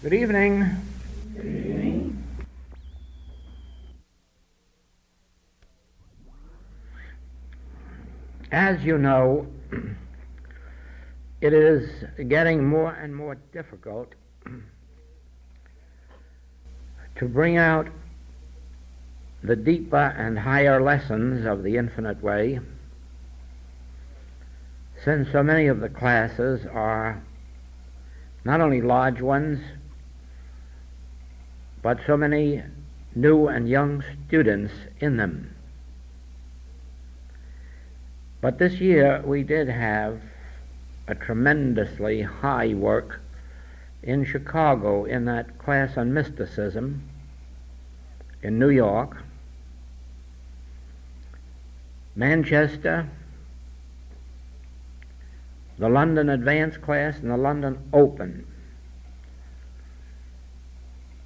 Good evening. Good evening. As you know, it is getting more and more difficult to bring out the deeper and higher lessons of the infinite way, since so many of the classes are not only large ones, but so many new and young students in them. But this year we did have a tremendously high work in Chicago in that class on mysticism, in New York, Manchester, the London Advanced class, and the London Open.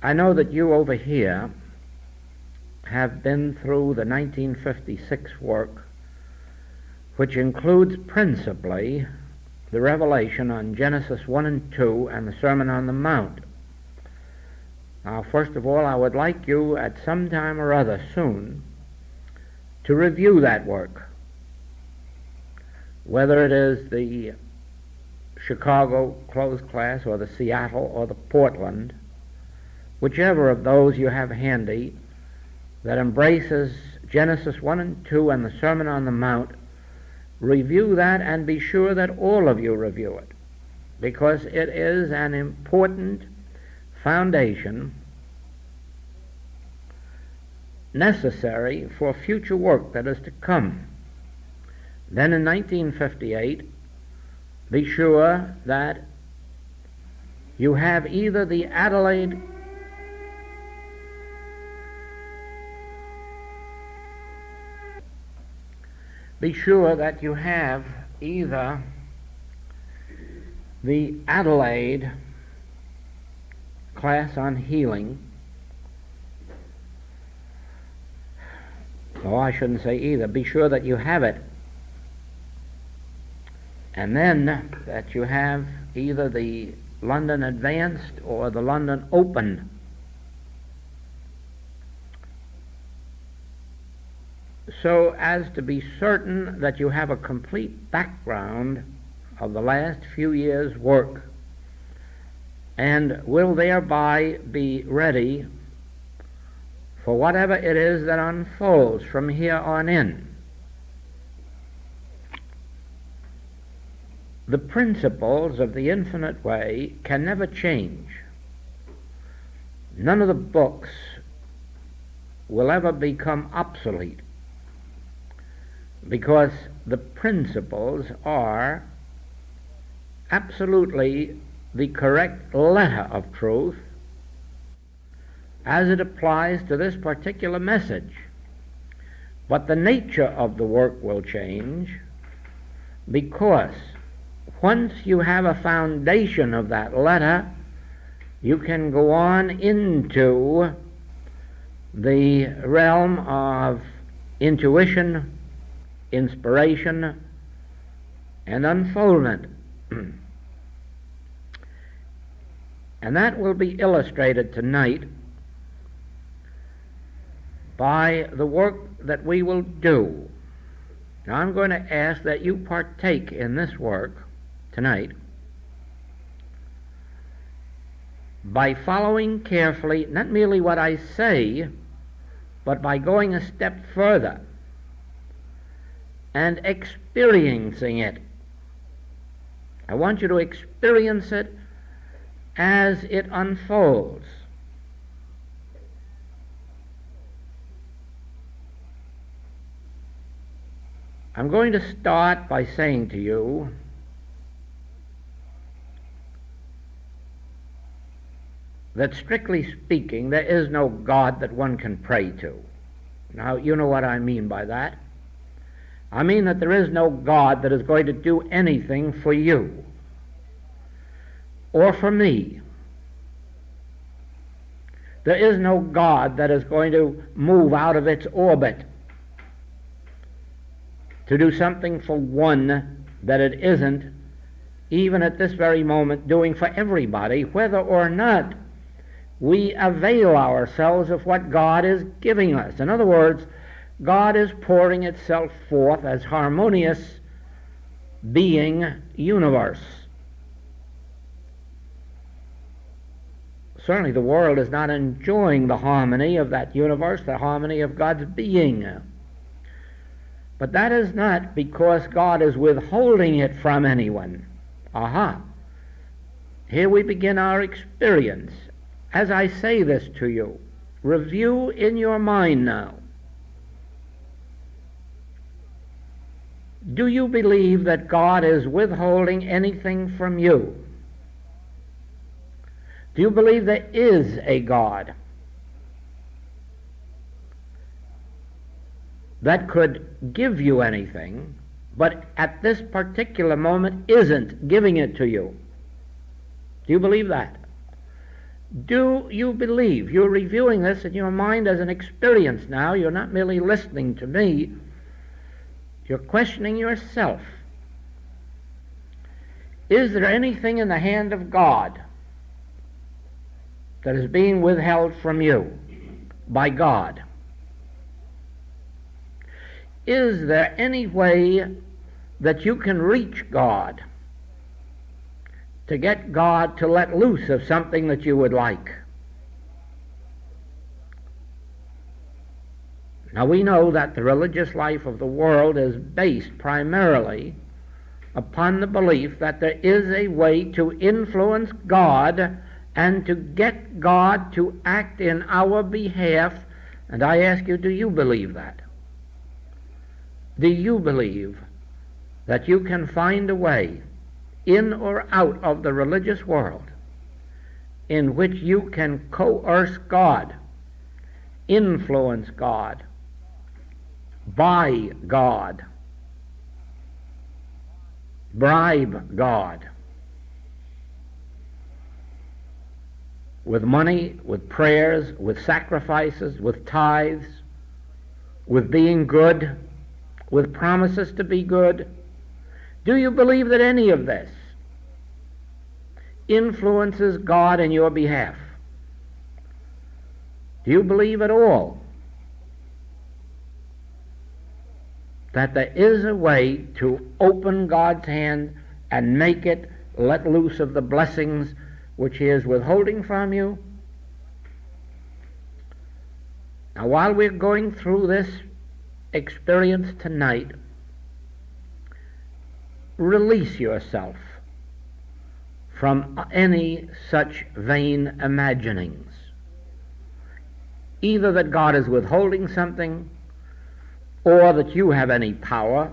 I know that you over here have been through the 1956 work, which includes principally the revelation on Genesis 1 and 2 and the Sermon on the Mount. Now, first of all, I would like you at some time or other soon to review that work, whether it is the Chicago closed class or the Seattle or the Portland, whichever of those you have handy that embraces Genesis 1 and 2 and the Sermon on the Mount. Review that and be sure that all of you review it, because it is an important foundation necessary for future work that is to come. Then in 1958, be sure that you have either the Adelaide class on healing. Oh, I shouldn't say either. Be sure that you have it. And then that you have either the London Advanced or the London Open. So as to be certain that you have a complete background of the last few years' work and will thereby be ready for whatever it is that unfolds from here on in. The principles of the infinite way can never change. None of the books will ever become obsolete, because the principles are absolutely the correct letter of truth as it applies to this particular message. But the nature of the work will change, because once you have a foundation of that letter, you can go on into the realm of intuition, inspiration, and unfoldment. And that will be illustrated tonight by the work that we will do. Now, I'm going to ask that you partake in this work tonight by following carefully not merely what I say, but by going a step further and experiencing it. I want you to experience it as it unfolds. I'm going to start by saying to you that, strictly speaking, there is no God that one can pray to. Now, you know what I mean by that. I mean that there is no God that is going to do anything for you or for me. There is no God that is going to move out of its orbit to do something for one that it isn't, even at this very moment, doing for everybody, whether or not we avail ourselves of what God is giving us. In other words, God is pouring itself forth as harmonious being universe. Certainly the world is not enjoying the harmony of that universe, the harmony of God's being. But that is not because God is withholding it from anyone. Aha! Here we begin our experience. As I say this to you, review in your mind now. Do you believe that God is withholding anything from you? Do you believe there is a God that could give you anything, but at this particular moment isn't giving it to you? Do you believe that? Do you believe? You're reviewing this in your mind as an experience now. You're not merely listening to me. You're questioning yourself. Is there anything in the hand of God that is being withheld from you by God? Is there any way that you can reach God to get God to let loose of something that you would like? Now we know that the religious life of the world is based primarily upon the belief that there is a way to influence God and to get God to act in our behalf. And I ask you, do you believe that? Do you believe that you can find a way in or out of the religious world in which you can coerce God, influence God, buy God, bribe God with money, with prayers, with sacrifices, with tithes, with being good, with promises to be good? Do you believe that any of this influences God in your behalf? Do you believe at all that there is a way to open God's hand and make it let loose of the blessings which He is withholding from you? Now, while we're going through this experience tonight, release yourself from any such vain imaginings, either that God is withholding something, or that you have any power,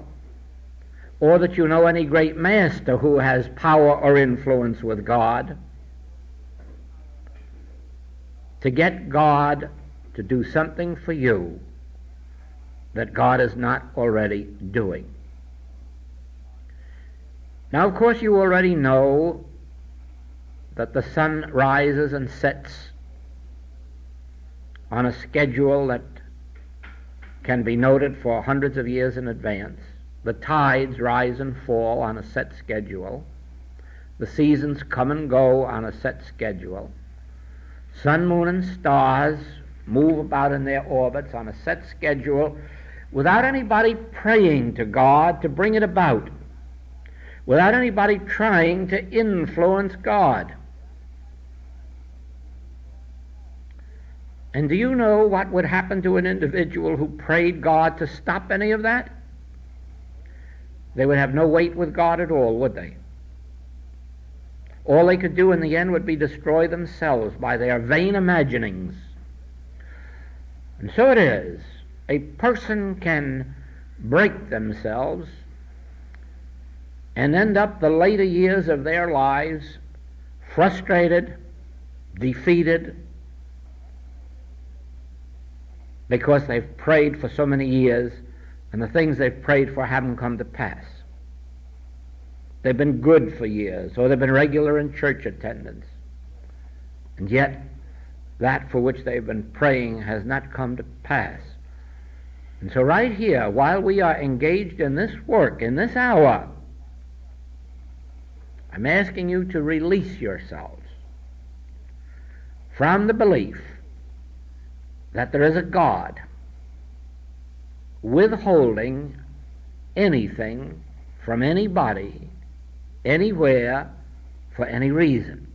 or that you know any great master who has power or influence with God to get God to do something for you that God is not already doing. Now, of course, you already know that the sun rises and sets on a schedule that can be noted for hundreds of years in advance. The tides rise and fall on a set schedule. The seasons come and go on a set schedule. Sun, moon, and stars move about in their orbits on a set schedule without anybody praying to God to bring it about, without anybody trying to influence God. And do you know what would happen to an individual who prayed God to stop any of that? They would have no weight with God at all, would they? All they could do in the end would be destroy themselves by their vain imaginings. And so it is. A person can break themselves and end up the later years of their lives frustrated, defeated, because they've prayed for so many years and the things they've prayed for haven't come to pass. They've been good for years, or they've been regular in church attendance, and yet that for which they've been praying has not come to pass. And so right here, while we are engaged in this work, in this hour, I'm asking you to release yourselves from the belief that there is a God withholding anything from anybody, anywhere, for any reason.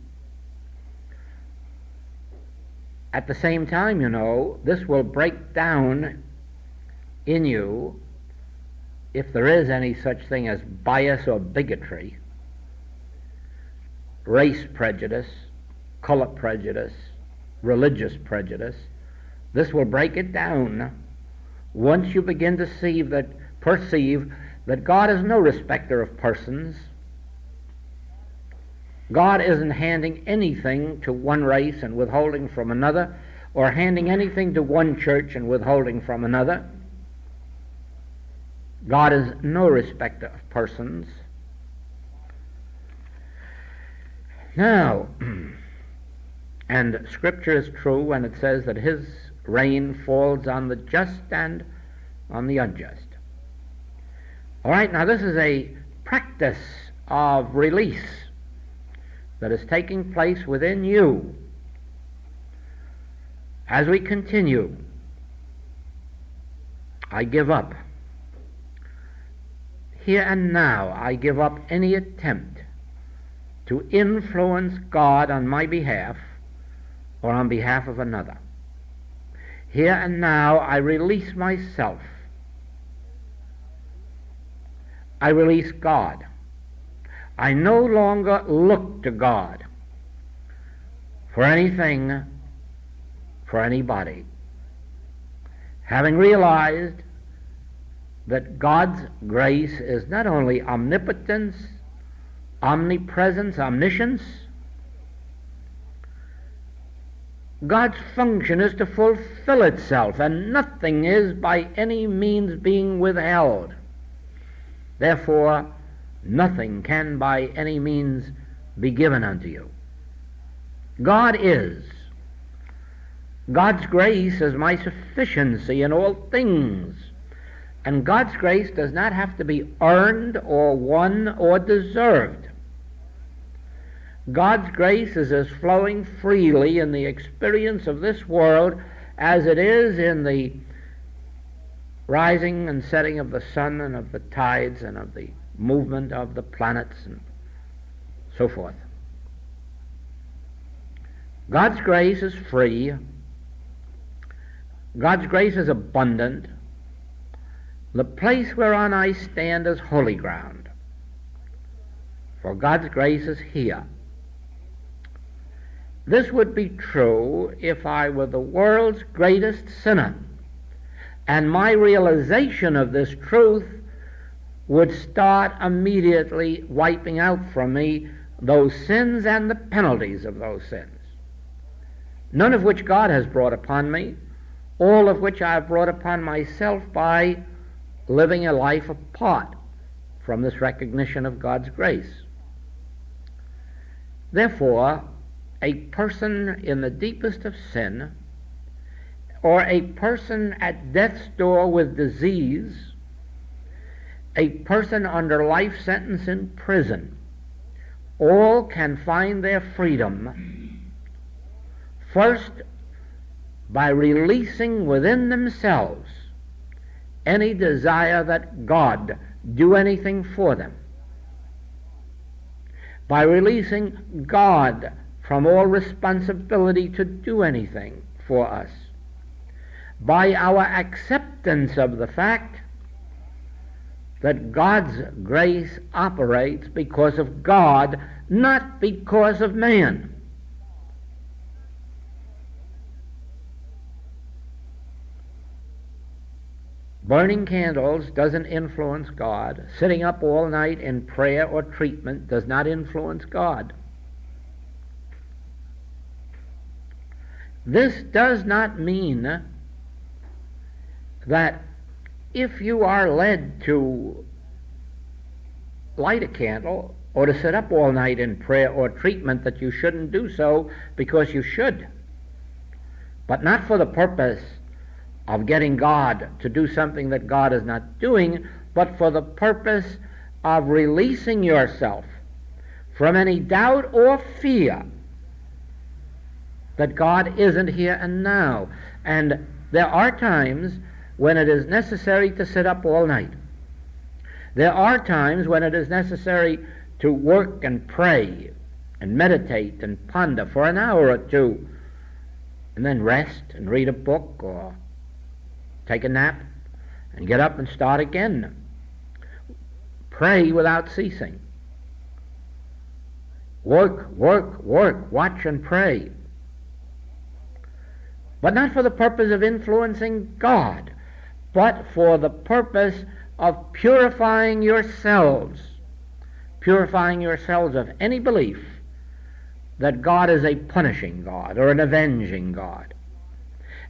At the same time, you know, this will break down in you, if there is any such thing as bias or bigotry, race prejudice, color prejudice, religious prejudice. This will break it down once you begin to perceive that God is no respecter of persons. God isn't handing anything to one race and withholding from another, or handing anything to one church and withholding from another. God is no respecter of persons. Now, and Scripture is true when it says that His rain falls on the just and on the unjust. All right, now this is a practice of release that is taking place within you as we continue. I give up. Here and now, I give up any attempt to influence God on my behalf or on behalf of another. Here and now, I release myself. I release God. I no longer look to God for anything, for anybody. Having realized that God's grace is not only omnipotence, omnipresence, omniscience. God's function is to fulfill itself, and nothing is by any means being withheld. Therefore, nothing can by any means be given unto you. God is. God's grace is my sufficiency in all things. And God's grace does not have to be earned or won or deserved. God's grace is as flowing freely in the experience of this world as it is in the rising and setting of the sun and of the tides and of the movement of the planets and so forth. God's grace is free. God's grace is abundant. The place whereon I stand is holy ground, for God's grace is here. This would be true if I were the world's greatest sinner, and my realization of this truth would start immediately wiping out from me those sins and the penalties of those sins, none of which God has brought upon me, all of which I have brought upon myself by living a life apart from this recognition of God's grace. Therefore, a person in the deepest of sin, or a person at death's door with disease, a person under life sentence in prison, all can find their freedom first by releasing within themselves any desire that God do anything for them, by releasing God from all responsibility to do anything for us, by our acceptance of the fact that God's grace operates because of God, not because of man. Burning candles doesn't influence God. Sitting up all night in prayer or treatment does not influence God. This does not mean that if you are led to light a candle or to sit up all night in prayer or treatment that you shouldn't do so, because you should, but not for the purpose of getting God to do something that God is not doing, but for the purpose of releasing yourself from any doubt or fear that God isn't here and now. And there are times when it is necessary to sit up all night. There are times when it is necessary to work and pray and meditate and ponder for an hour or two, and then rest and read a book or take a nap and get up and start again. Pray without ceasing. Work, watch and pray. But not for the purpose of influencing God, but for the purpose of purifying yourselves of any belief that God is a punishing God or an avenging God.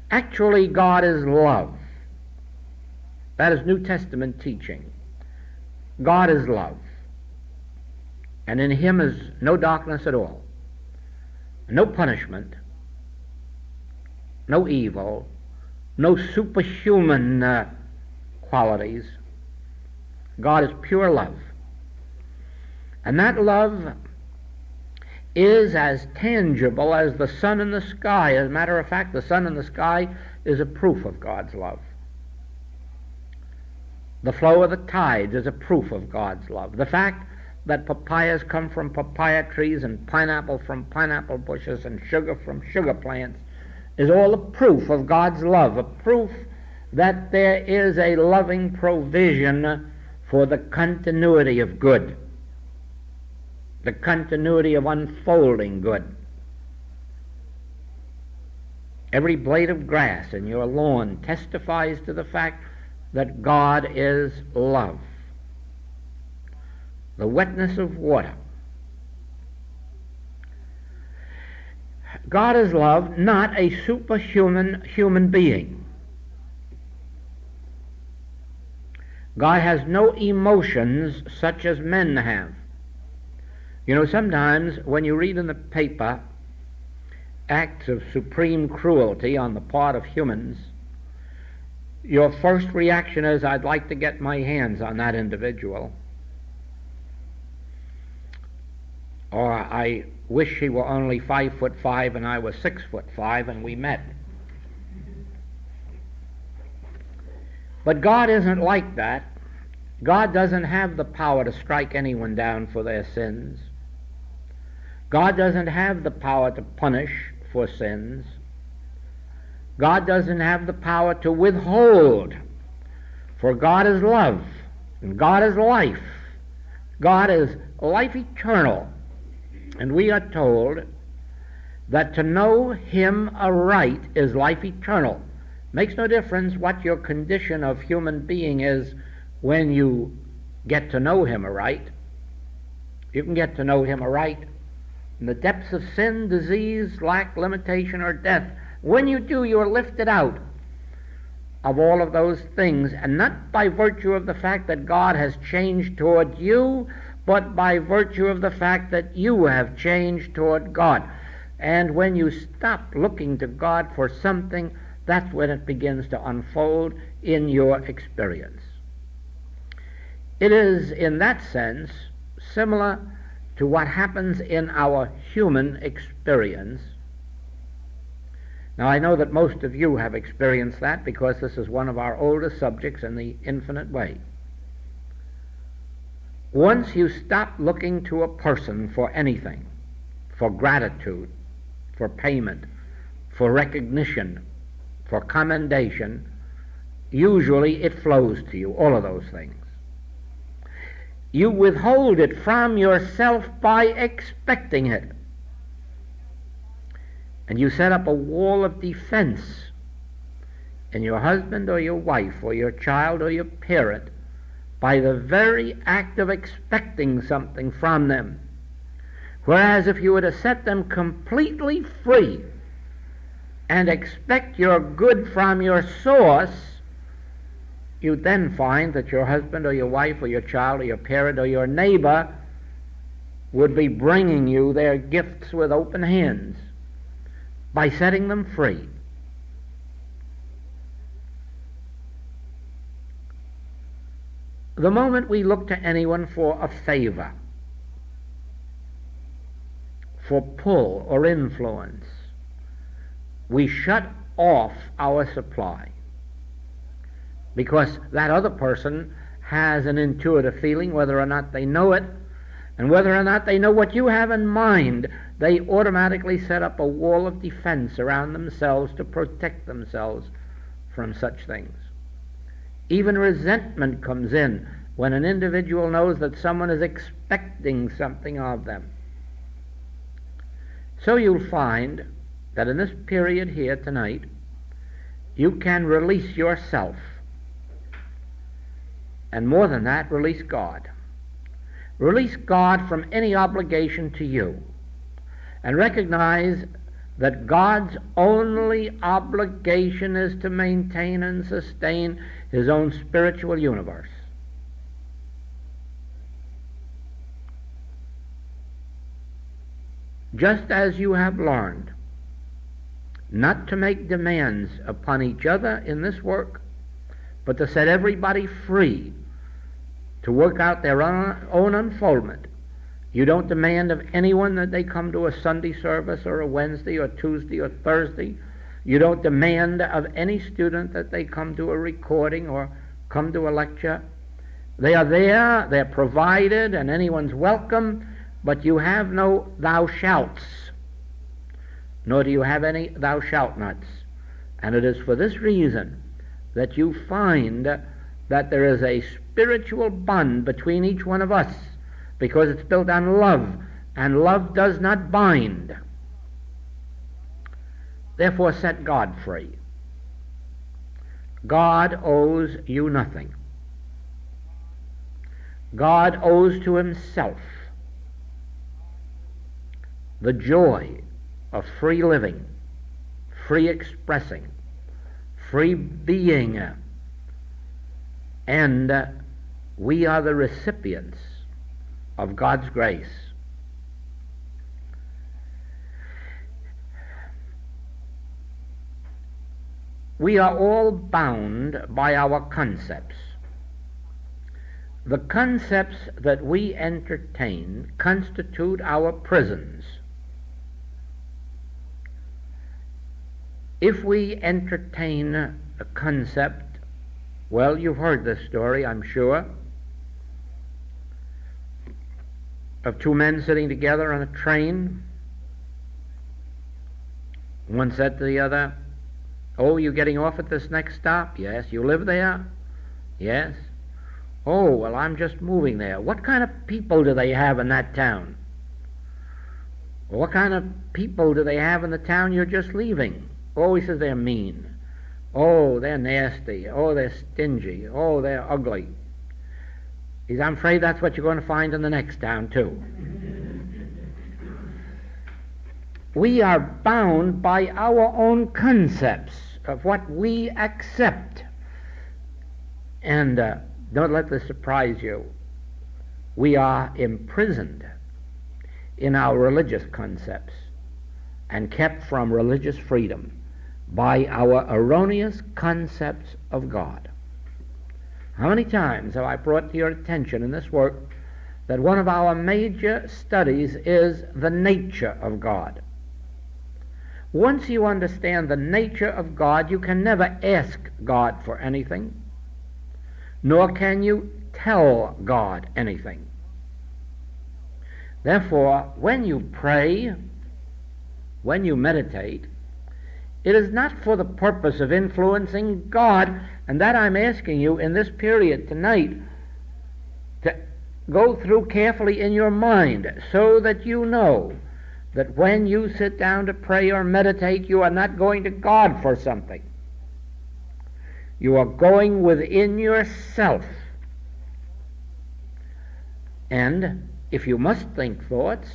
Actually, God is love. That is New Testament teaching. God is love. And in Him is no darkness at all, no punishment, no evil, no superhuman qualities. God is pure love. And that love is as tangible as the sun in the sky. As a matter of fact, the sun in the sky is a proof of God's love. The flow of the tides is a proof of God's love. The fact that papayas come from papaya trees and pineapple from pineapple bushes and sugar from sugar plants is all a proof of God's love, a proof that there is a loving provision for the continuity of good, the continuity of unfolding good. Every blade of grass in your lawn testifies to the fact that God is love. The wetness of water. God is love, not a superhuman human being. God has no emotions such as men have. You know, sometimes when you read in the paper acts of supreme cruelty on the part of humans, your first reaction is, I'd like to get my hands on that individual. Or, I wish he were only 5'5" and I was 6'5" and we met. But God isn't like that. God doesn't have the power to strike anyone down for their sins. God doesn't have the power to punish for sins. God doesn't have the power to withhold, for God is love, and God is life. God is life eternal. And we are told that to know Him aright is life eternal. Makes no difference what your condition of human being is when you get to know Him aright. You can get to know Him aright in the depths of sin, disease, lack, limitation, or death. When you do, you're lifted out of all of those things, and not by virtue of the fact that God has changed toward you, but by virtue of the fact that you have changed toward God. And when you stop looking to God for something, that's when it begins to unfold in your experience. It is, in that sense, similar to what happens in our human experience. Now, I know that most of you have experienced that because this is one of our oldest subjects in the infinite way. Once you stop looking to a person for anything, for gratitude, for payment, for recognition, for commendation, usually it flows to you, all of those things. You withhold it from yourself by expecting it. And you set up a wall of defense in your husband or your wife or your child or your parent by the very act of expecting something from them. Whereas if you were to set them completely free and expect your good from your source, you'd then find that your husband or your wife or your child or your parent or your neighbor would be bringing you their gifts with open hands by setting them free. The moment we look to anyone for a favor, for pull or influence, we shut off our supply, because that other person has an intuitive feeling, whether or not they know it, and whether or not they know what you have in mind. They automatically set up a wall of defense around themselves to protect themselves from such things. Even resentment comes in when an individual knows that someone is expecting something of them. So you'll find that in this period here tonight, you can release yourself, and more than that, release God. Release God from any obligation to you, and recognize that God's only obligation is to maintain and sustain his own spiritual universe. Just as you have learned not to make demands upon each other in this work, but to set everybody free to work out their own unfoldment. You don't demand of anyone that they come to a Sunday service or a Wednesday or Tuesday or Thursday. You don't demand of any student that they come to a recording or come to a lecture. They are there, they're provided, and anyone's welcome, but you have no thou shalts, nor do you have any thou shalt nots. And it is for this reason that you find that there is a spiritual bond between each one of us, because it's built on love, and love does not bind. Therefore, set God free. God owes you nothing. God owes to himself the joy of free living, free expressing, free being, and we are the recipients of God's grace. We are all bound by our concepts. The concepts that we entertain constitute our prisons. If we entertain a concept, well, you've heard this story, I'm sure, of two men sitting together on a train. One said to the other, "Oh, you getting off at this next stop?" "Yes." "You live there?" "Yes." "Oh, well, I'm just moving there." "What kind of people do they have in that town?" "What kind of people do they have in the town you're just leaving?" "Oh," he says, "they're mean. Oh, they're nasty. Oh, they're stingy. Oh, they're ugly." He says, "I'm afraid that's what you're going to find in the next town, too." We are bound by our own concepts of what we accept. And don't let this surprise you. We are imprisoned in our religious concepts and kept from religious freedom by our erroneous concepts of God. How many times have I brought to your attention in this work that one of our major studies is the nature of God? Once you understand the nature of God, you can never ask God for anything, nor can you tell God anything. Therefore, when you pray, when you meditate, it is not for the purpose of influencing God, and that I'm asking you in this period tonight to go through carefully in your mind, so that you know that when you sit down to pray or meditate, you are not going to God for something. You are going within yourself. And if you must think thoughts,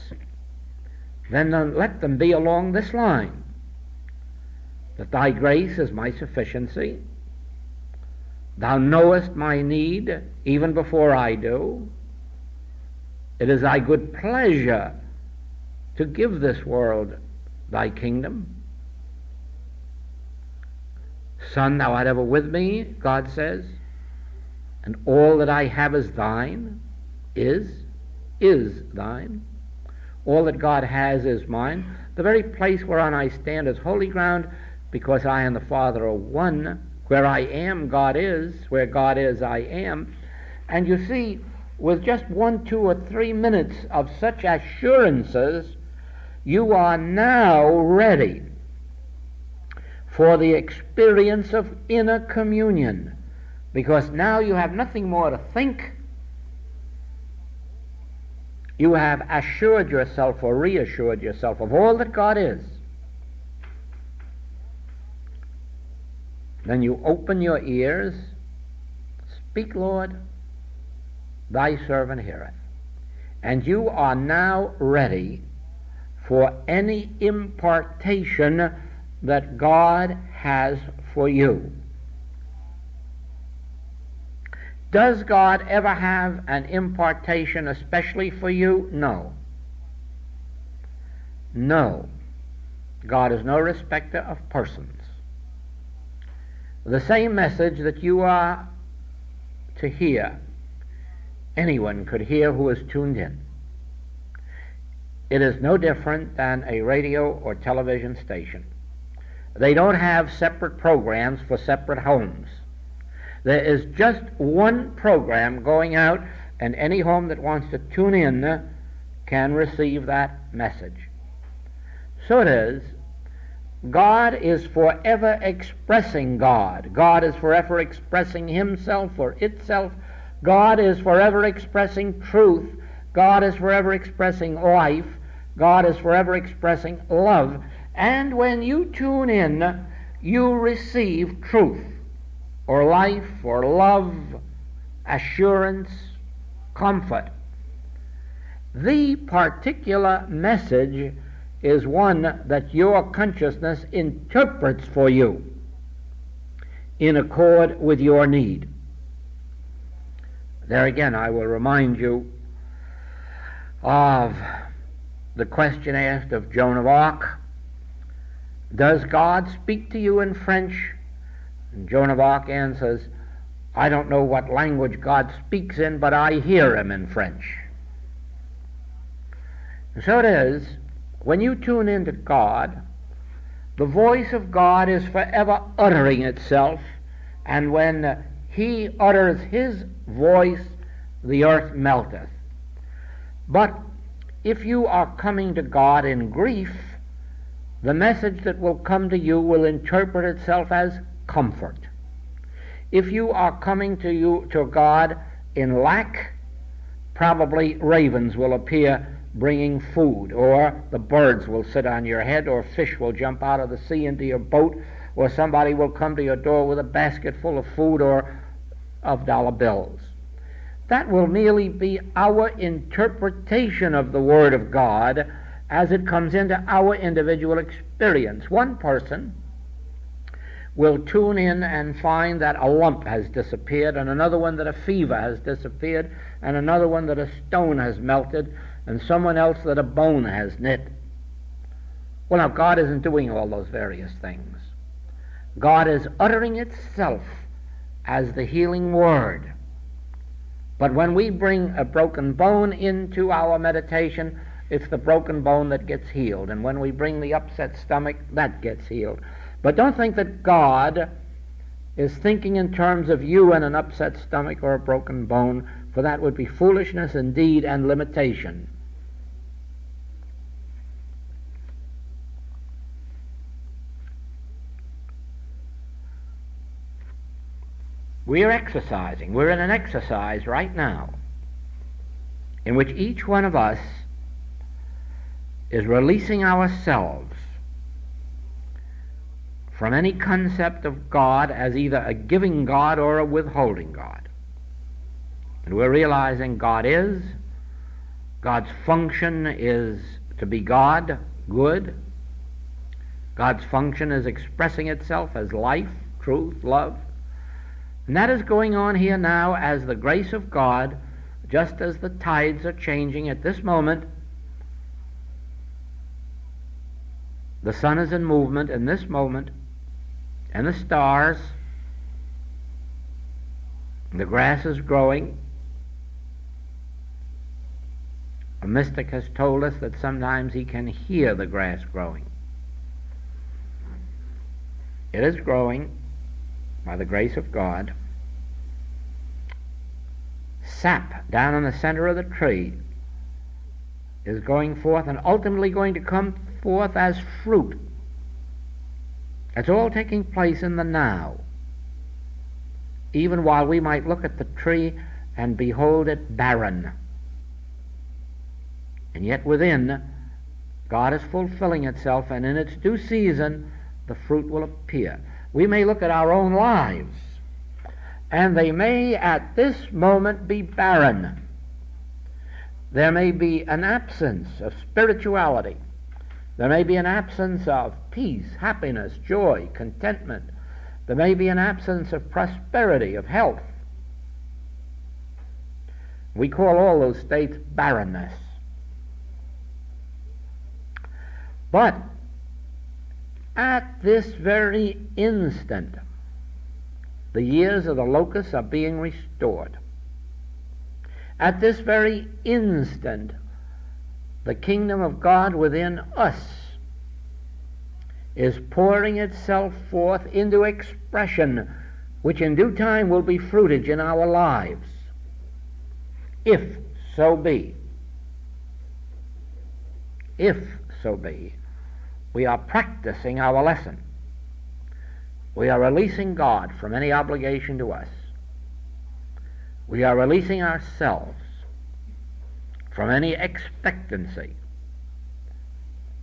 then let them be along this line: that thy grace is my sufficiency. Thou knowest my need even before I do. It is thy good pleasure to give this world thy kingdom. Son, thou art ever with me, God says, and all that I have is thine, is thine. All that God has is mine. The very place whereon I stand is holy ground, because I and the Father are one. Where I am, God is. Where God is, I am. And you see, with just 1, 2, or 3 minutes of such assurances, you are now ready for the experience of inner communion, because now you have nothing more to think. You have assured yourself or reassured yourself of all that God is. Then you open your ears. Speak, Lord, thy servant heareth. And you are now ready for any impartation that God has for you. Does God ever have an impartation especially for you? No. No. God is no respecter of persons. The same message that you are to hear, anyone could hear who is tuned in. It is no different than a radio or television station. They don't have separate programs for separate homes. There is just one program going out, and any home that wants to tune in can receive that message. So it is. God is forever expressing God. God is forever expressing himself or itself. God is forever expressing truth. God is forever expressing life. God is forever expressing love. And when you tune in, you receive truth, or life, or love, assurance, comfort. The particular message is one that your consciousness interprets for you in accord with your need. There again, I will remind you of the question asked of Joan of Arc. Does God speak to you in French? And Joan of Arc answers, I don't know what language God speaks in, but I hear him in French. And so it is, when you tune into God, the voice of God is forever uttering itself, and when he utters his voice, the earth melteth. But if you are coming to God in grief, the message that will come to you will interpret itself as comfort. If you are coming to God in lack, probably ravens will appear bringing food, or the birds will sit on your head, or fish will jump out of the sea into your boat, or somebody will come to your door with a basket full of food or of dollar bills. That will merely be our interpretation of the Word of God as it comes into our individual experience. One person will tune in and find that a lump has disappeared, and another one that a fever has disappeared, and another one that a stone has melted, and someone else that a bone has knit. Well, now, God isn't doing all those various things. God is uttering itself as the healing word. But when we bring a broken bone into our meditation, it's the broken bone that gets healed. And when we bring the upset stomach, that gets healed. But don't think that God is thinking in terms of you and an upset stomach or a broken bone, for that would be foolishness indeed and limitation. We are exercising. We're in an exercise right now in which each one of us is releasing ourselves from any concept of God as either a giving God or a withholding God. And we're realizing God is. God's function is to be God, good. God's function is expressing itself as life, truth, love. And that is going on here now as the grace of God, just as the tides are changing at this moment. The sun is in movement in this moment, and the stars, and the grass is growing. A mystic has told us that sometimes he can hear the grass growing. It is growing by the grace of God. Sap down in the center of the tree is going forth and ultimately going to come forth as fruit. It's all taking place in the now. Even while we might look at the tree and behold it barren. And yet within, God is fulfilling itself, and in its due season, the fruit will appear. We may look at our own lives, and they may at this moment be barren. There may be an absence of spirituality. There may be an absence of peace, happiness, joy, contentment. There may be an absence of prosperity, of health. We call all those states barrenness. But at this very instant, the years of the locusts are being restored. At this very instant, the kingdom of God within us is pouring itself forth into expression, which in due time will be fruitage in our lives, if so be. If so be, we are practicing our lesson. We are releasing God from any obligation to us. We are releasing ourselves from any expectancy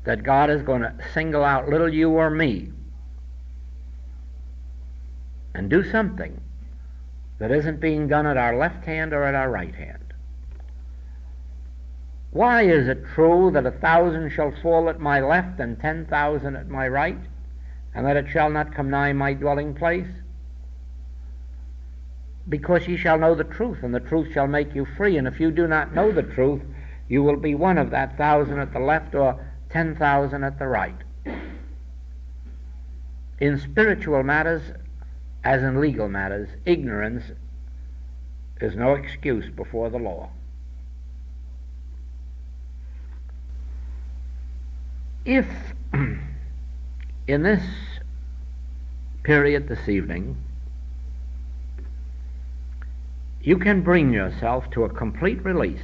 that God is going to single out little you or me and do something that isn't being done at our left hand or at our right hand. Why is it true that 1,000 shall fall at my left and 10,000 at my right, and that it shall not come nigh my dwelling place? Because ye shall know the truth, and the truth shall make you free. And if you do not know the truth, you will be one of that 1,000 at the left or 10,000 at the right. In spiritual matters, as in legal matters, ignorance is no excuse before the law. If in this period this evening you can bring yourself to a complete release,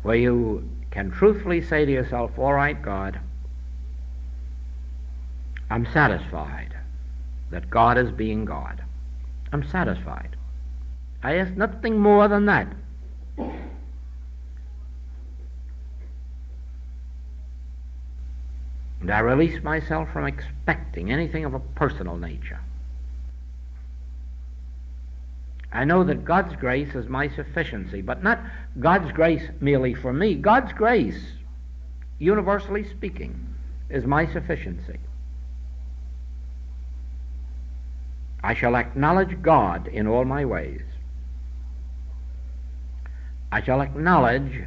where you can truthfully say to yourself, all right, God, I'm satisfied that God is being God. I'm satisfied. I ask nothing more than that. And I release myself from expecting anything of a personal nature. I know that God's grace is my sufficiency, but not God's grace merely for me. God's grace, universally speaking, is my sufficiency. I shall acknowledge God in all my ways. I shall acknowledge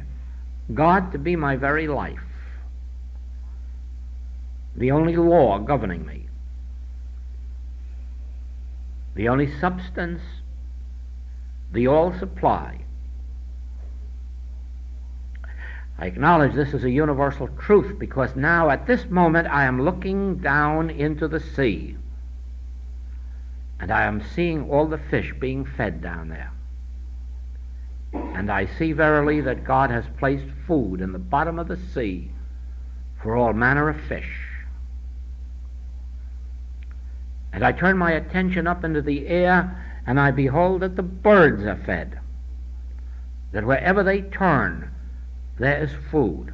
God to be my very life, the only law governing me, the only substance, the all supply. I acknowledge this is a universal truth because now at this moment I am looking down into the sea and I am seeing all the fish being fed down there. And I see verily that God has placed food in the bottom of the sea for all manner of fish. And I turn my attention up into the air, and I behold that the birds are fed, that wherever they turn, there is food.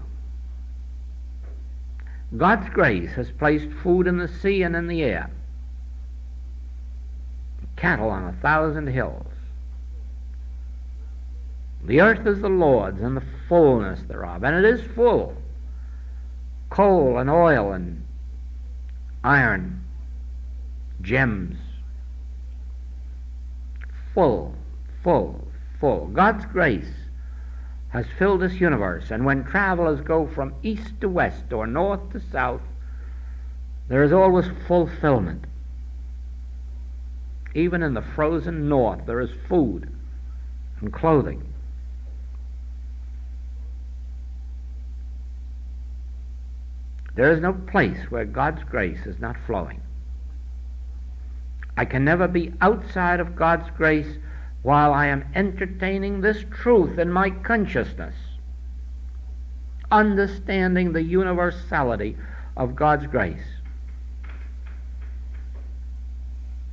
God's grace has placed food in the sea and in the air, cattle on 1,000 hills. The earth is the Lord's and the fullness thereof, and it is full. Coal and oil and iron, gems, full, full, full. God's grace has filled this universe, and when travelers go from east to west or north to south, there is always fulfillment. Even in the frozen north there is food and clothing. There is no place where God's grace is not flowing. I can never be outside of God's grace while I am entertaining this truth in my consciousness, understanding the universality of God's grace.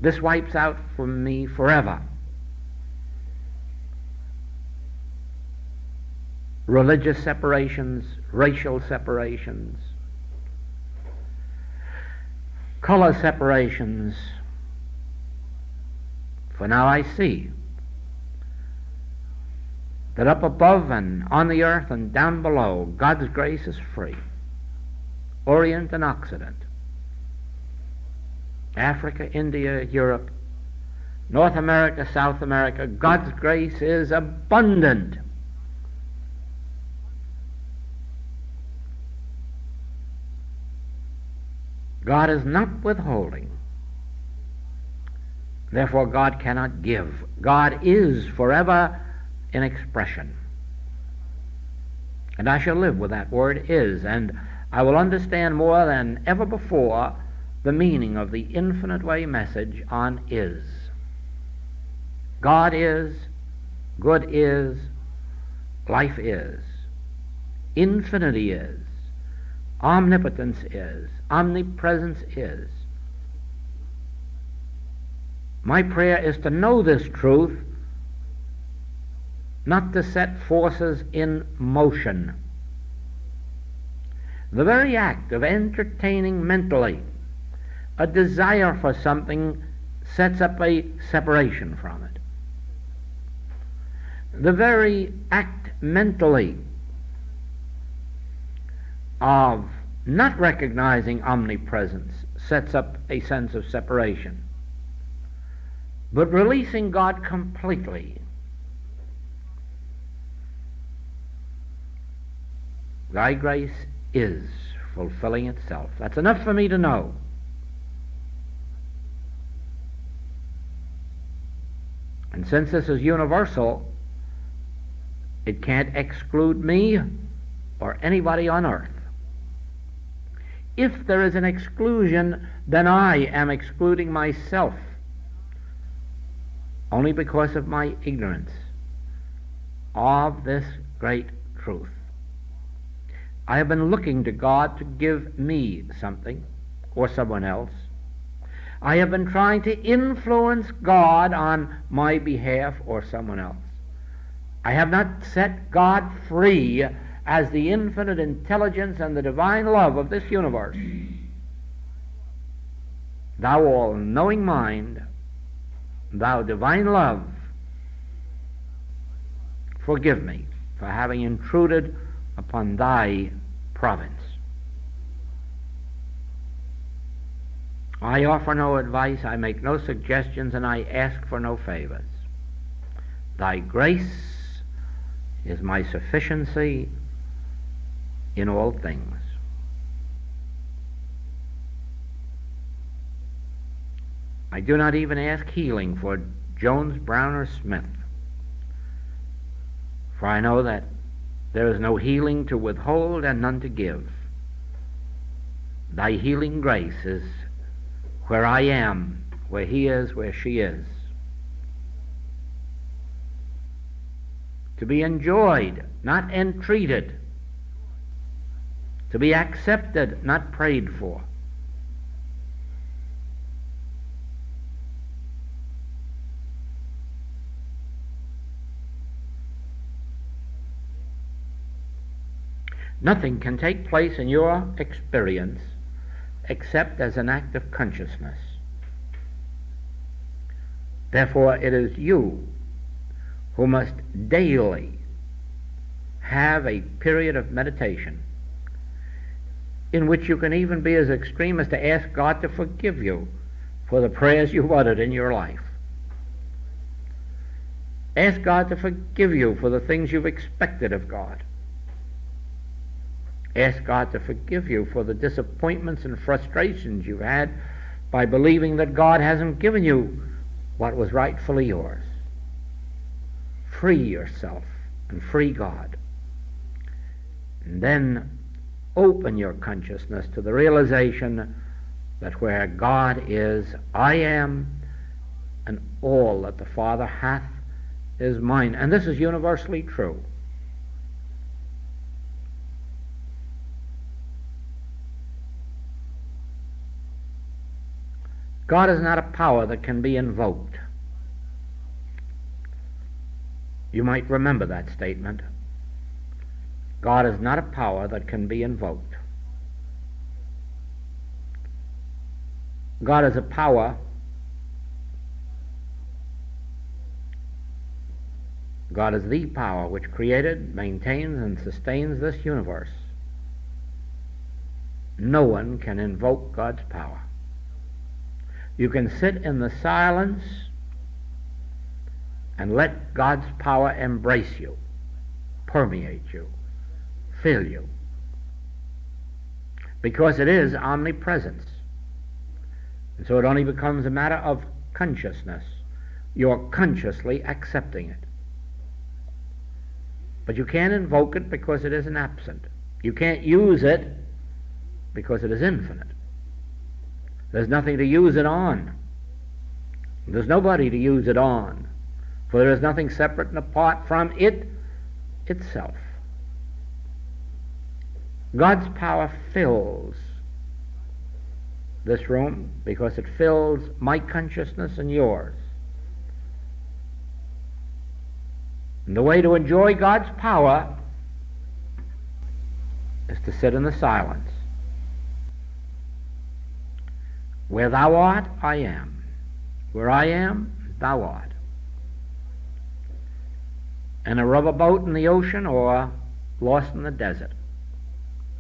This wipes out from me forever religious separations, racial separations, color separations. For now I see that up above and on the earth and down below, God's grace is free. Orient and Occident, Africa, India, Europe, North America, South America, God's grace is abundant. God is not withholding. Therefore, God cannot give. God is forever in expression. And I shall live with that word is, and I will understand more than ever before the meaning of the infinite way message on is. God is, good is, life is, infinity is, omnipotence is, omnipresence is. My prayer is to know this truth, not to set forces in motion. The very act of entertaining mentally a desire for something sets up a separation from it. The very act mentally of not recognizing omnipresence sets up a sense of separation. But releasing God completely, thy grace is fulfilling itself. That's enough for me to know. And since this is universal, it can't exclude me or anybody on earth. If there is an exclusion, then I am excluding myself, only because of my ignorance of this great truth. I have been looking to God to give me something or someone else. I have been trying to influence God on my behalf or someone else. I have not set God free as the infinite intelligence and the divine love of this universe. Thou all-knowing mind, thou divine love, forgive me for having intruded upon thy province. I offer no advice, I make no suggestions, and I ask for no favors. Thy grace is my sufficiency in all things. I do not even ask healing for Jones, Brown, or Smith, for I know that there is no healing to withhold and none to give. Thy healing grace is where I am, where he is, where she is, to be enjoyed, not entreated, to be accepted, not prayed for. Nothing can take place in your experience except as an act of consciousness. Therefore, it is you who must daily have a period of meditation in which you can even be as extreme as to ask God to forgive you for the prayers you've uttered in your life. Ask God to forgive you for the things you've expected of God. Ask God to forgive you for the disappointments and frustrations you've had by believing that God hasn't given you what was rightfully yours. Free yourself and free God. And then open your consciousness to the realization that where God is, I am, and all that the Father hath is mine. And this is universally true. God is not a power that can be invoked. You might remember that statement. God is not a power that can be invoked. God is a power. God is the power which created, maintains, and sustains this universe. No one can invoke God's power. You can sit in the silence and let God's power embrace you, permeate you, fill you, because it is omnipresence. And so it only becomes a matter of consciousness. You're consciously accepting it. But you can't invoke it because it isn't absent. You can't use it because it is infinite. There's nothing to use it on. There's nobody to use it on, for there is nothing separate and apart from it itself. God's power fills this room because it fills my consciousness and yours. And the way to enjoy God's power is to sit in the silence. Where thou art, I am. Where I am, thou art. In a rubber boat in the ocean, or lost in the desert,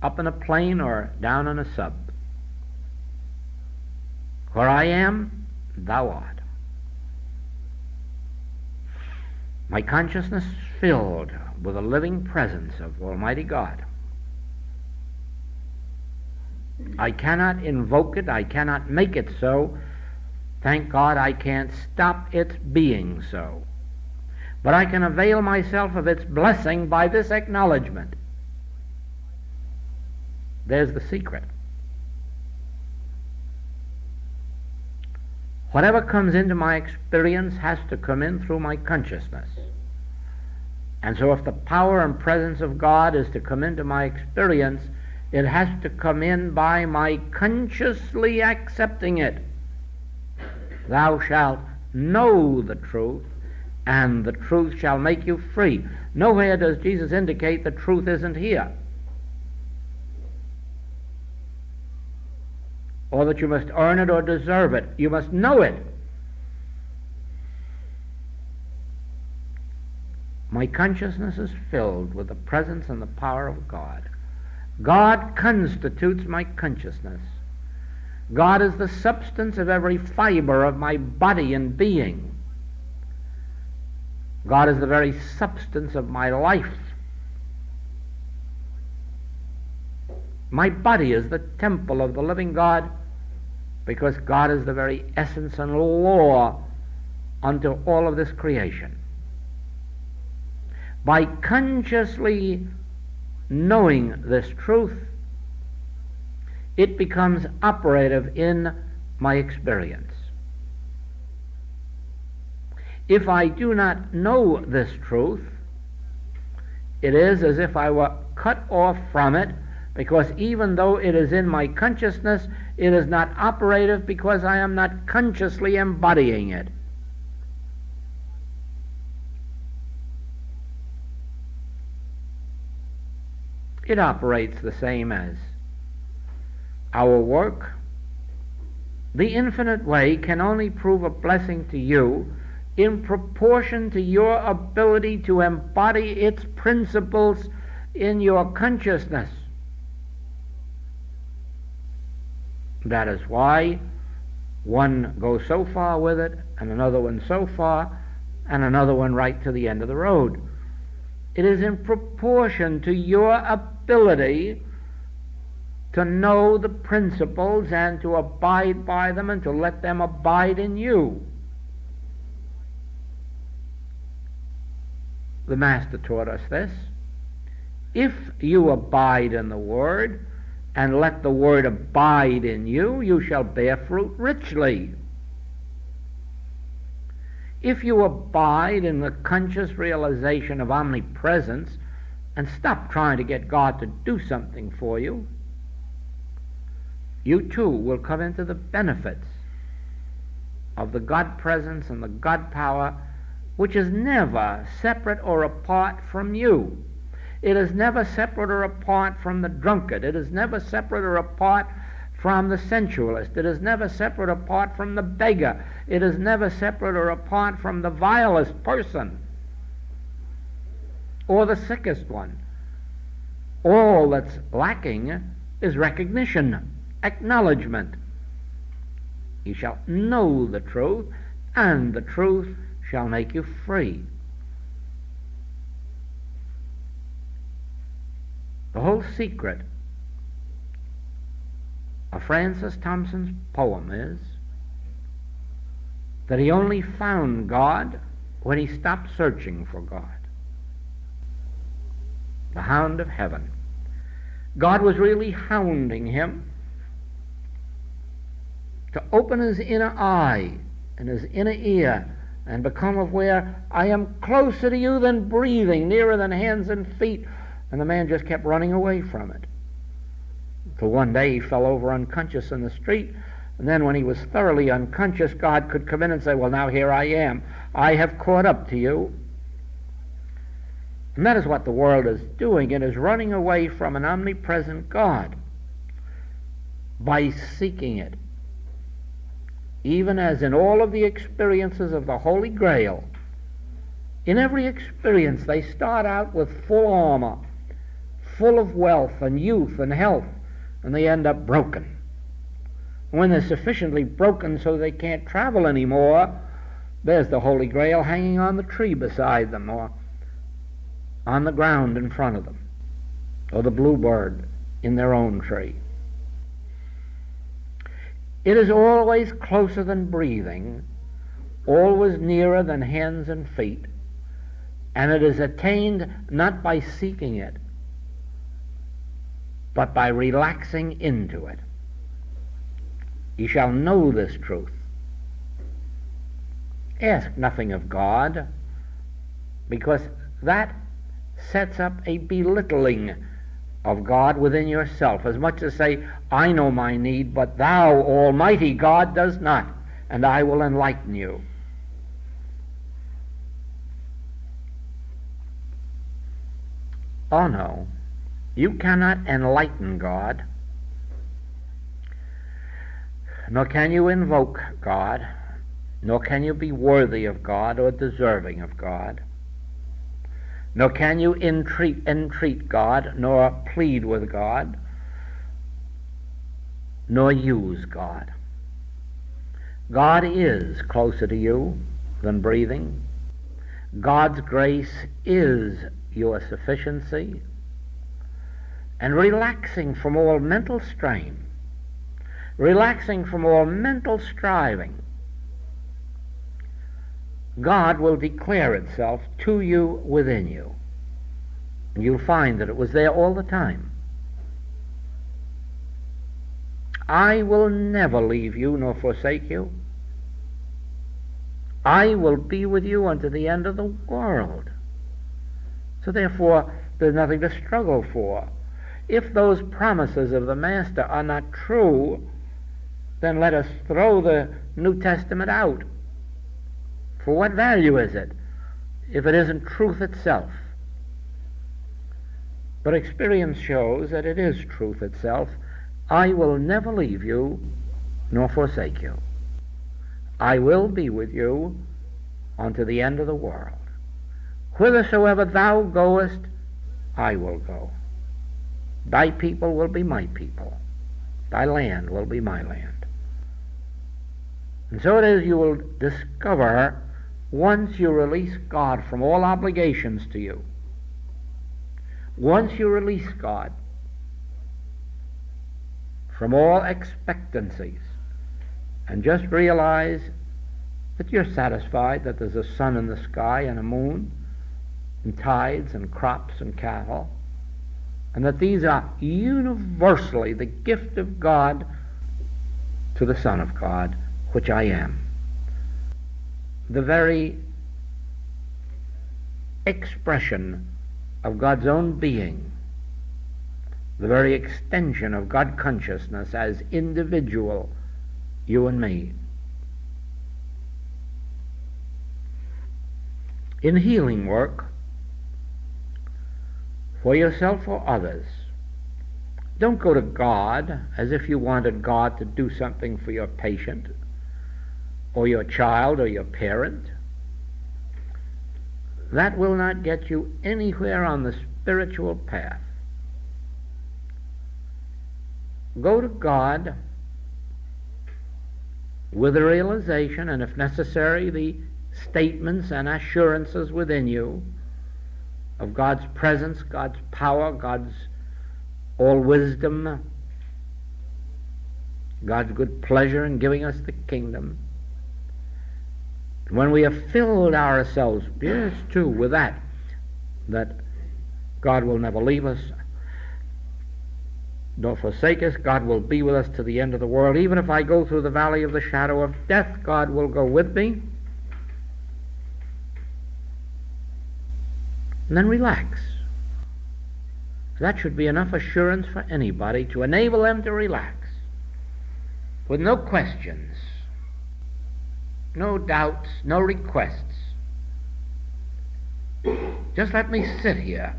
up in a plane or down in a sub. Where I am, thou art. My consciousness is filled with the living presence of Almighty God. I cannot invoke it, I cannot make it so. Thank God I can't stop its being so. But I can avail myself of its blessing by this acknowledgement. There's the secret. Whatever comes into my experience has to come in through my consciousness. And so if the power and presence of God is to come into my experience, it has to come in by my consciously accepting it. Thou shalt know the truth, and the truth shall make you free. Nowhere does Jesus indicate the truth isn't here, or that you must earn it or deserve it. You must know it. My consciousness is filled with the presence and the power of God. God constitutes my consciousness. God is the substance of every fiber of my body and being. God is the very substance of my life. My body is the temple of the living God, because God is the very essence and law unto all of this creation. By consciously knowing this truth, it becomes operative in my experience. If I do not know this truth, it is as if I were cut off from it, because even though it is in my consciousness, it is not operative because I am not consciously embodying it. It operates the same as our work. The infinite way can only prove a blessing to you in proportion to your ability to embody its principles in your consciousness. That is why one goes so far with it, and another one so far, and another one right to the end of the road. It is in proportion to your ability to know the principles and to abide by them and to let them abide in you. The Master taught us this. If you abide in the Word, and let the Word abide in you, you shall bear fruit richly. If you abide in the conscious realization of omnipresence and stop trying to get God to do something for you, you too will come into the benefits of the God presence and the God power, which is never separate or apart from you. It is never separate or apart from the drunkard. It is never separate or apart from the sensualist. It is never separate or apart from the beggar. It is never separate or apart from the vilest person or the sickest one. All that's lacking is recognition, acknowledgement. You shall know the truth, and the truth shall make you free. The whole secret of Francis Thompson's poem is that he only found God when he stopped searching for God. The hound of heaven. God was really hounding him to open his inner eye and his inner ear and become aware, I am closer to you than breathing, nearer than hands and feet. And the man just kept running away from it. Till one day he fell over unconscious in the street, and then when he was thoroughly unconscious, God could come in and say, well, now here I am. I have caught up to you. And that is what the world is doing. It is running away from an omnipresent God by seeking it. Even as in all of the experiences of the Holy Grail, in every experience they start out with full armor, full of wealth and youth and health, and they end up broken. When they're sufficiently broken so they can't travel anymore, there's the Holy Grail hanging on the tree beside them, or on the ground in front of them, or the bluebird in their own tree. It is always closer than breathing, always nearer than hands and feet, and it is attained not by seeking it, but by relaxing into it. Ye shall know this truth. Ask nothing of God, because that sets up a belittling of God within yourself, as much as say, I know my need, but thou, Almighty God, does not, and I will enlighten you. Oh no, you cannot enlighten God, nor can you invoke God, nor can you be worthy of God or deserving of God, nor can you entreat God, nor plead with God, nor use God. God is closer to you than breathing. God's grace is your sufficiency. And relaxing from all mental strain, relaxing from all mental striving, God will declare itself to you within you. And you'll find that it was there all the time. I will never leave you nor forsake you. I will be with you unto the end of the world. So therefore, there's nothing to struggle for. If those promises of the Master are not true, then let us throw the New Testament out. For what value is it if it isn't truth itself? But experience shows that it is truth itself. I will never leave you nor forsake you. I will be with you unto the end of the world. Whithersoever thou goest, I will go. Thy people will be my people. Thy land will be my land. And so it is you will discover, once you release God from all obligations to you, once you release God from all expectancies, and just realize that you're satisfied that there's a sun in the sky and a moon and tides and crops and cattle, and that these are universally the gift of God to the Son of God, which I am. The very expression of God's own being, the very extension of God consciousness as individual, you and me. In healing work, for yourself or others, don't go to God as if you wanted God to do something for your patient or your child or your parent. That will not get you anywhere on the spiritual path. Go to God with the realization, and if necessary, the statements and assurances within you of God's presence, God's power, God's all wisdom, God's good pleasure in giving us the kingdom. When we have filled ourselves, yes, too, with that God will never leave us, nor forsake us, God will be with us to the end of the world. Even if I go through the valley of the shadow of death, God will go with me. And then relax. That should be enough assurance for anybody to enable them to relax, with no questions, no doubts, no requests. Just let me sit here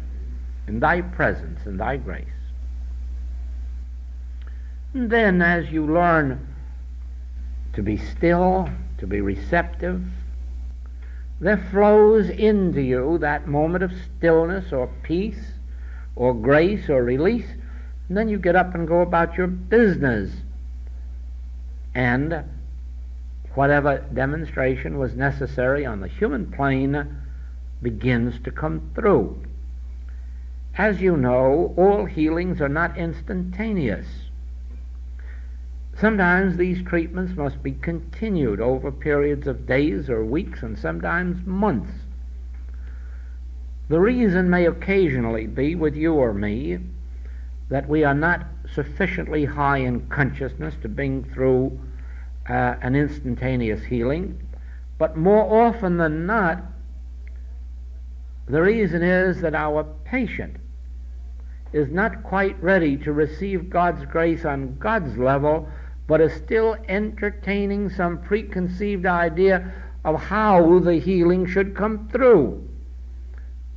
in thy presence and thy grace. And then as you learn to be still, to be receptive, there flows into you that moment of stillness or peace or grace or release, and then you get up and go about your business. And whatever demonstration was necessary on the human plane begins to come through. As you know, all healings are not instantaneous. Sometimes these treatments must be continued over periods of days or weeks and sometimes months. The reason may occasionally be, with you or me, that we are not sufficiently high in consciousness to bring through an instantaneous healing, but more often than not, the reason is that our patient is not quite ready to receive God's grace on God's level, but is still entertaining some preconceived idea of how the healing should come through.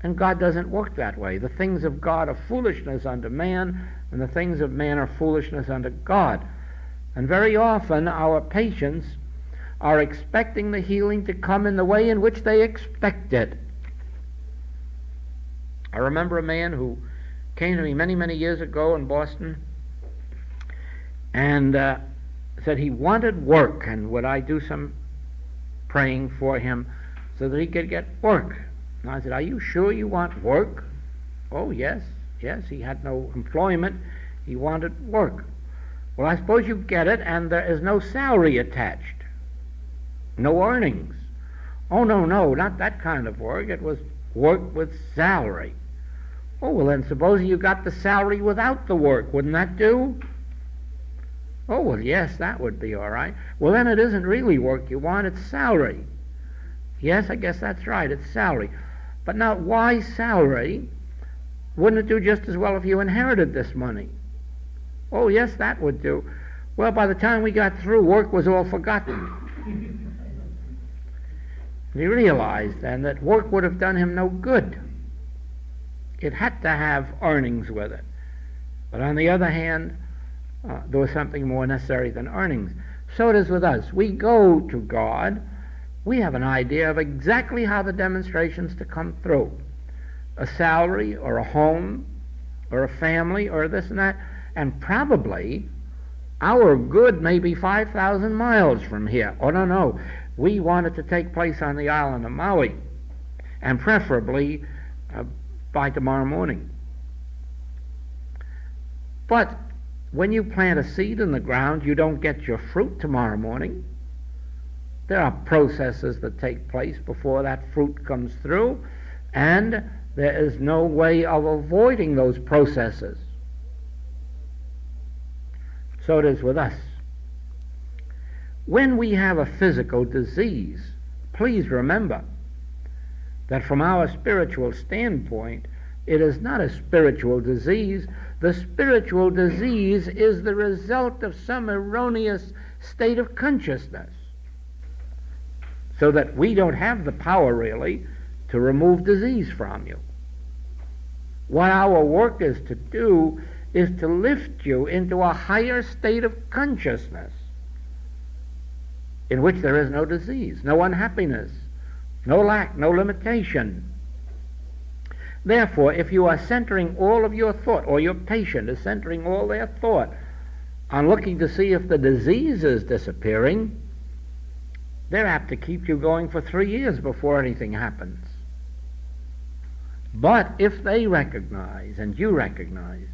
And God doesn't work that way. The things of God are foolishness unto man, and the things of man are foolishness unto God. And very often our patients are expecting the healing to come in the way in which they expect it. I remember a man who came to me many, many years ago in Boston and said he wanted work, and would I do some praying for him so that he could get work. And I said, are you sure you want work? Oh, yes, he had no employment. He wanted work. Well, I suppose you get it, and there is no salary attached, no earnings. Oh, no, not that kind of work. It was work with salary. Oh, well, then suppose you got the salary without the work. Wouldn't that do? Oh, well, yes, that would be all right. Well, then it isn't really work you want, it's salary. Yes, I guess that's right, it's salary. But now, why salary? Wouldn't it do just as well if you inherited this money? Oh, yes, that would do. Well, by the time we got through, work was all forgotten. He realized then that work would have done him no good. It had to have earnings with it. But on the other hand, there was something more necessary than earnings. So it is with us. We go to God. We have an idea of exactly how the demonstration's to come through. A salary or a home or a family or this and that. And probably our good may be 5,000 miles from here. Oh, no. We want it to take place on the island of Maui, and preferably by tomorrow morning. But when you plant a seed in the ground, you don't get your fruit tomorrow morning. There are processes that take place before that fruit comes through, and There is no way of avoiding those processes. So it is with us. When we have a physical disease, please remember that from our spiritual standpoint, it is not a spiritual disease. The spiritual disease is the result of some erroneous state of consciousness, so that we don't have the power really to remove disease from you. What our work is to do is to lift you into a higher state of consciousness in which there is no disease, no unhappiness, no lack, no limitation. Therefore, if you are centering all of your thought, or your patient is centering all their thought on looking to see if the disease is disappearing, they're apt to keep you going for 3 years before anything happens. But if they recognize, and you recognize,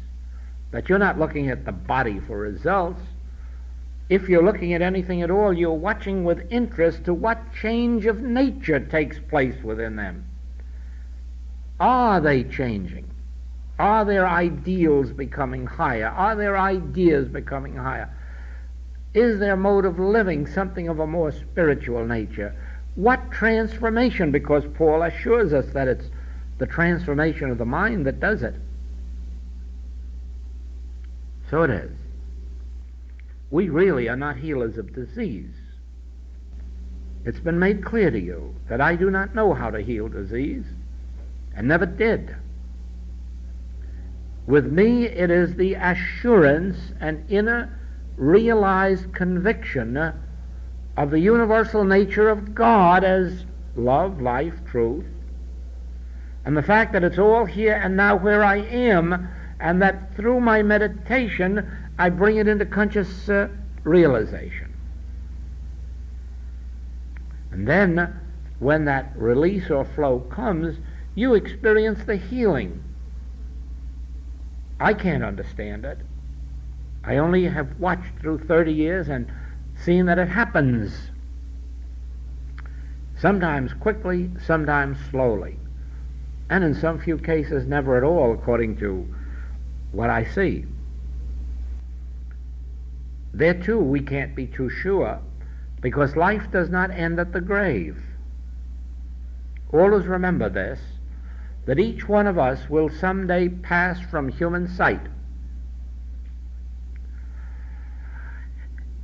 that you're not looking at the body for results, if you're looking at anything at all, you're watching with interest to what change of nature takes place within them. Are they changing? Are their ideals becoming higher? Are their ideas becoming higher? Is their mode of living something of a more spiritual nature? What transformation? Because Paul assures us that it's the transformation of the mind that does it. So it is. We really are not healers of disease. It's been made clear to you that I do not know how to heal disease, and never did. With me, it is the assurance and inner realized conviction of the universal nature of God as love, life, truth, and the fact that it's all here and now where I am, and that through my meditation I bring it into conscious realization. And then, when that release or flow comes, you experience the healing. I can't understand it. I only have watched through 30 years and seen that it happens. Sometimes quickly, sometimes slowly. And in some few cases, never at all, according to what I see. There too, we can't be too sure, because life does not end at the grave. Always remember this, that each one of us will someday pass from human sight.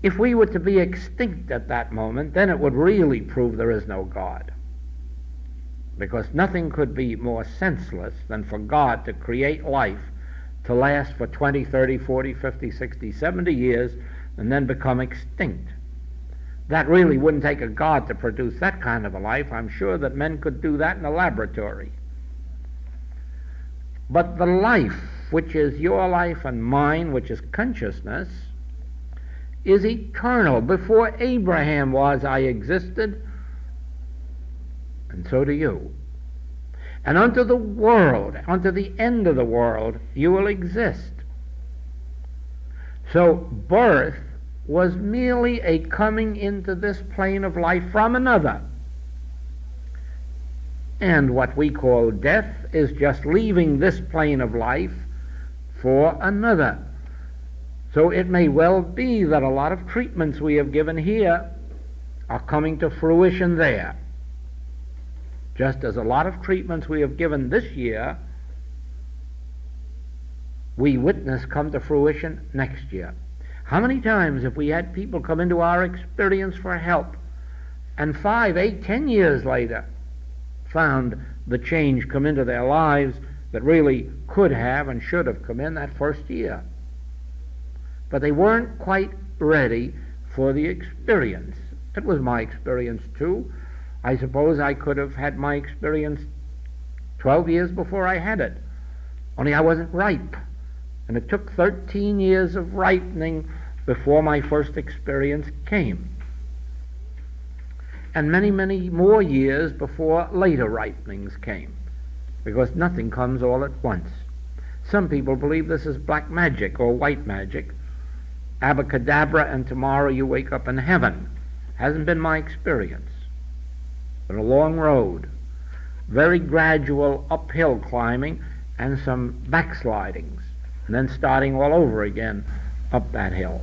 If we were to be extinct at that moment, then it would really prove there is no God. Because nothing could be more senseless than for God to create life to last for 20, 30, 40, 50, 60, 70 years and then become extinct. That really wouldn't take a God to produce that kind of a life. I'm sure that men could do that in a laboratory. But the life, which is your life and mine, which is consciousness, is eternal. Before Abraham was, I existed, and so do you. And unto the world, unto the end of the world, you will exist. So birth was merely a coming into this plane of life from another. And what we call death is just leaving this plane of life for another. So it may well be that a lot of treatments we have given here are coming to fruition there. Just as a lot of treatments we have given this year, we witness come to fruition next year. How many times have we had people come into our experience for help, and 5, 8, 10 years later found the change come into their lives that really could have and should have come in that first year? But they weren't quite ready for the experience. It was my experience too. I suppose I could have had my experience 12 years before I had it, only I wasn't ripe. And it took 13 years of ripening before my first experience came. And many, many more years before later ripenings came, because nothing comes all at once. Some people believe this is black magic or white magic, abracadabra, and tomorrow you wake up in heaven. Hasn't been my experience. Been a long road. very gradual uphill climbing and some backslidings, and then starting all over again up that hill.